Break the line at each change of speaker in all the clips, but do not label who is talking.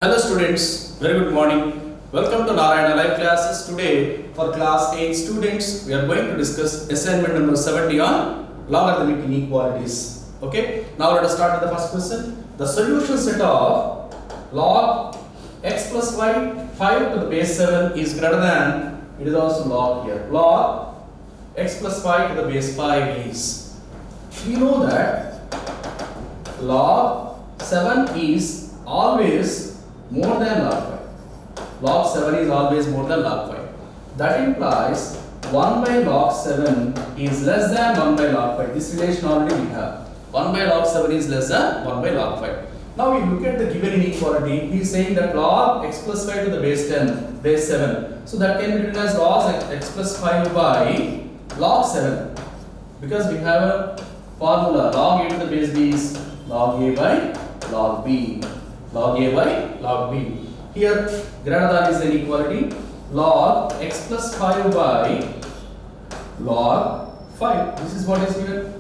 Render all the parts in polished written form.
Hello students, very good morning. Welcome to Narayana Live Classes. Today for class 8 students, we are going to discuss assignment number 70 on logarithmic inequalities. Okay, now let us start with the first question. The solution set of log x plus y 5 to the base 7 is greater than, it is also log here, log x plus y to the base 5 is. We know that log 7 is always more than log 5. Log 7 is always more than log 5. That implies 1 by log 7 is less than 1 by log 5. This relation already we have. 1 by log 7 is less than 1 by log 5. Now we look at the given inequality. He is saying that log x plus 5 to the base 10, base 7. So that can be written as log x plus 5 by log 7. Because we have a formula, log a to the base b is log a by log b. Log a by log b. Here greater than is the inequality. Log x plus 5 by log 5. This is what is given.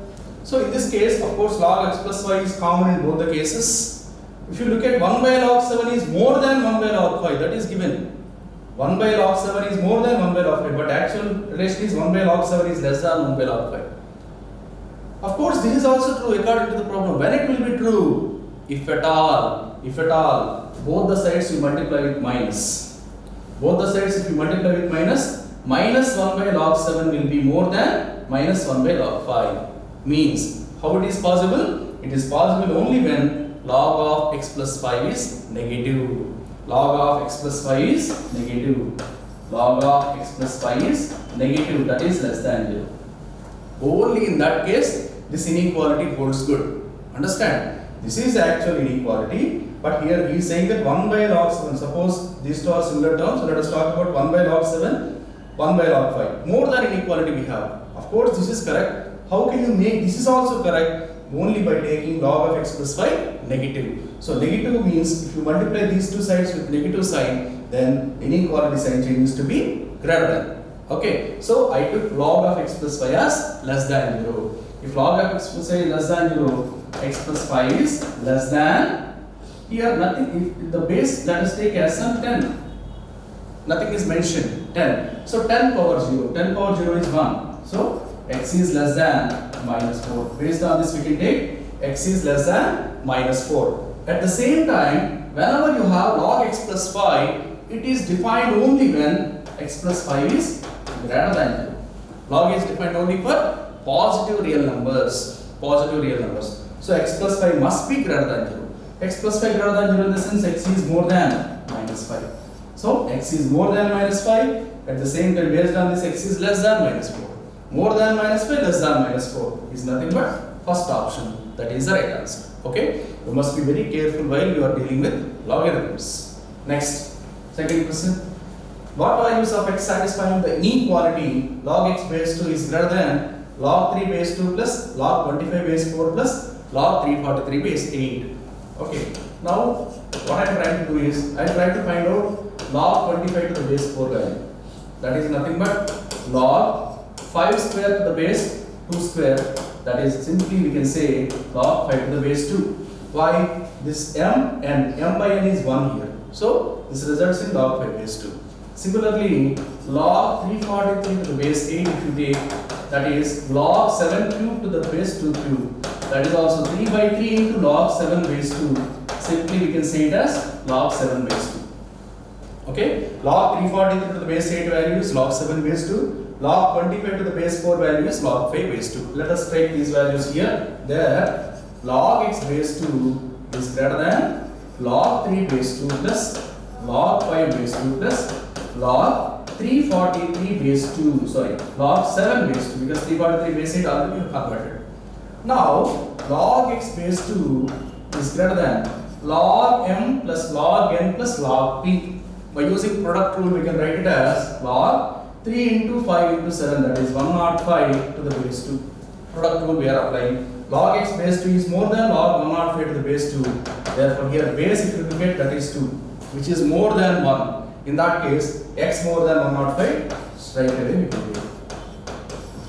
So in this case, of course, log x plus 5 is common in both the cases. If you look at 1 by log 7 is more than 1 by log 5, that is given. 1 by log 7 is more than 1 by log 5, but actual relation is 1 by log 7 is less than 1 by log 5. Of course, this is also true according to the problem. When it will be true? If at all, both the sides you multiply with minus. Both the sides if you multiply with minus, minus 1 by log 7 will be more than minus 1 by log 5. Means, how it is possible? It is possible only when log of x plus 5 is negative. Log of x plus 5 is negative. Log of x plus 5 is negative, that is less than 0. Only in that case, this inequality holds good. Understand? This is actual inequality, but here he is saying that 1 by log 7, suppose these two are similar terms, so let us talk about 1 by log 7, 1 by log 5. More than inequality we have. Of course, this is correct. How can you make this is also correct? Only by taking log of x plus 5 negative. So negative means if you multiply these two sides with negative sign, then inequality sign changes to be greater than. Okay, so I took log of x plus 5 as less than 0. If log of x plus 5 is less than 0, x plus 5 is less than, here nothing, if the base let us take as some 10. Nothing is mentioned, 10. So 10 power 0, 10 power 0 is 1. So x is less than minus 4. Based on this we can take x is less than minus 4. At the same time, whenever you have log x plus 5, it is defined only when x plus 5 is greater than 0. Log is defined only for positive real numbers. Positive real numbers. So x plus 5 must be greater than 0. X plus 5 greater than 0 in the sense x is more than minus 5. So x is more than minus 5. At the same time, based on this, x is less than minus 4. More than minus 5, less than minus 4 is nothing but first option. That is the right answer. Okay? You must be very careful while you are dealing with logarithms. Next, second question. What values of x satisfying the inequality log x base 2 is greater than log 3 base 2 plus log 25 base 4 plus log 343 base 8. Okay. Now, what I am trying to do is, I am trying to find out log 25 to the base 4 value. That is nothing but log 5 square to the base 2 square. That is simply we can say log 5 to the base 2. Why? This m and m by n is 1 here. So, this results in log 5 base 2. Similarly, log 343 to the base 8 if you take, that is log 7 cube to the base 2 cube. That is also 3 by 3 into log 7 base 2. Simply we can say it as log 7 base 2. Okay? Log 343 to the base 8 value is log 7 base 2. Log 25 to the base 4 value is log 5 base 2. Let us write these values here. There, log x base 2 is greater than log 3 base 2 plus log 5 base 2 plus log 343 base 2, log 7 base 2, because 343 base 8 already we have converted. Now, log x base 2 is greater than log m plus log n plus log p. By using product rule, we can write it as log 3 into 5 into 7, that is 105 to the base 2. Product rule we are applying. Log x base 2 is more than log 105 to the base 2. Therefore, here base if you look at, that is 2, which is more than 1. In that case, x more than 105, straight away we can do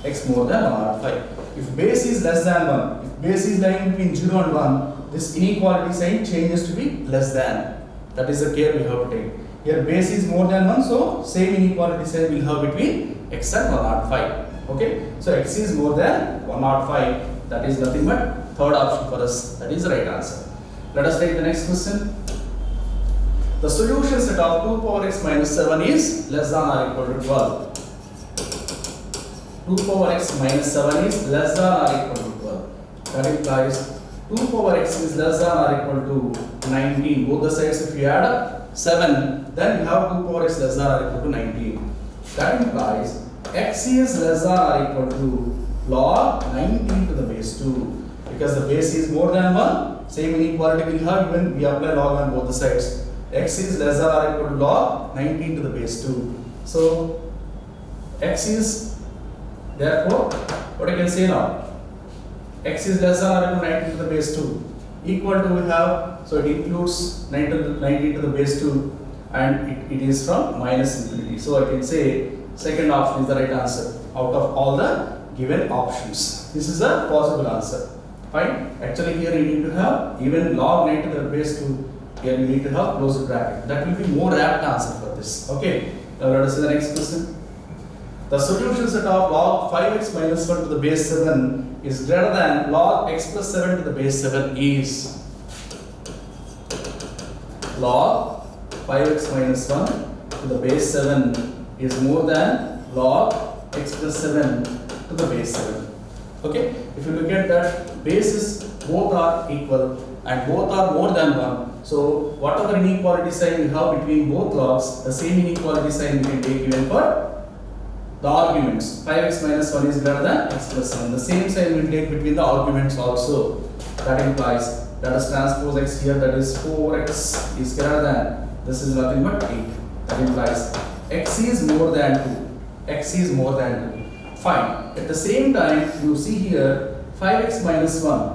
x more than 105. If base is less than 1, if base is lying between 0 and 1, this inequality sign changes to be less than. That is the care we have to take. Here base is more than 1, so same inequality sign will have between x and 105. Okay, so x is more than 105. That is nothing but third option for us. That is the right answer. Let us take the next question. The solution set of 2 power x minus 7 is less than or equal to 12. 2 power x minus 7 is less than or equal to 12. That implies 2 power x is less than or equal to 19. Both the sides, if you add up 7, then you have 2 power x less than or equal to 19. That implies x is less than or equal to log 19 to the base 2. Because the base is more than 1, same inequality will have when we apply log on both the sides. X is less than or equal to log 19 to the base 2. So x is, therefore, what I can say now? X is less than or equal to 19 to the base 2. Equal to we have, so it includes 19 to the base 2 and it is from minus infinity. So I can say second option is the right answer out of all the given options. This is a possible answer. Fine. Actually here you need to have even log 9 to the base 2. Here you need to have closed bracket. That will be more apt answer for this. Okay. Now let us see the next question. The solution set of log 5x minus 1 to the base 7 is greater than log x plus 7 to the base 7 is log 5x minus 1 to the base 7 is more than log x plus 7 to the base 7. Okay, if you look at that, bases both are equal and both are more than 1. So whatever inequality sign we have between both logs, the same inequality sign we can take even for the arguments. 5x minus 1 is greater than x plus 7. The same sign we will take between the arguments also. That implies that is transpose x here, that is 4x is greater than, this is nothing but 8. That implies x is more than 2. X is more than 2. Fine. At the same time, you see here 5x minus 1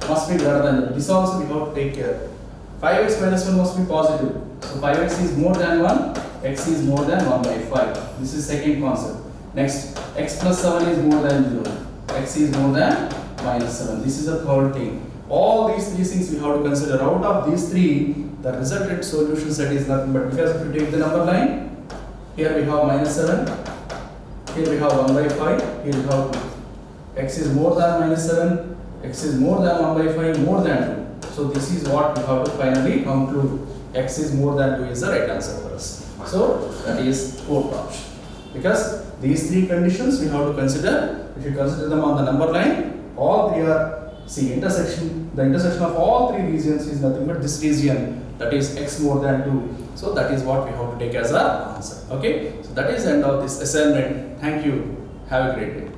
must be greater than, this also we have to take care. 5x minus 1 must be positive. So 5x is more than 1, x is more than 1 by 5. This is second concept. Next, x plus 7 is more than 0. X is more than minus 7. This is the third thing. All these three things we have to consider. Out of these three, the resultant solution set is nothing but, because if you take the number line, here we have minus 7, here we have 1 by 5, here we have 2. X is more than minus 7, x is more than 1 by 5, more than 2. So this is what we have to finally conclude. X is more than 2 is the right answer for us. So that is fourth option. Because these three conditions we have to consider. If you consider them on the number line, all three are, see, intersection, the intersection of all three regions is nothing but this region, that is x more than 2. So that is what we have to take as our answer. Okay. So that is the end of this assignment. Thank you. Have a great day.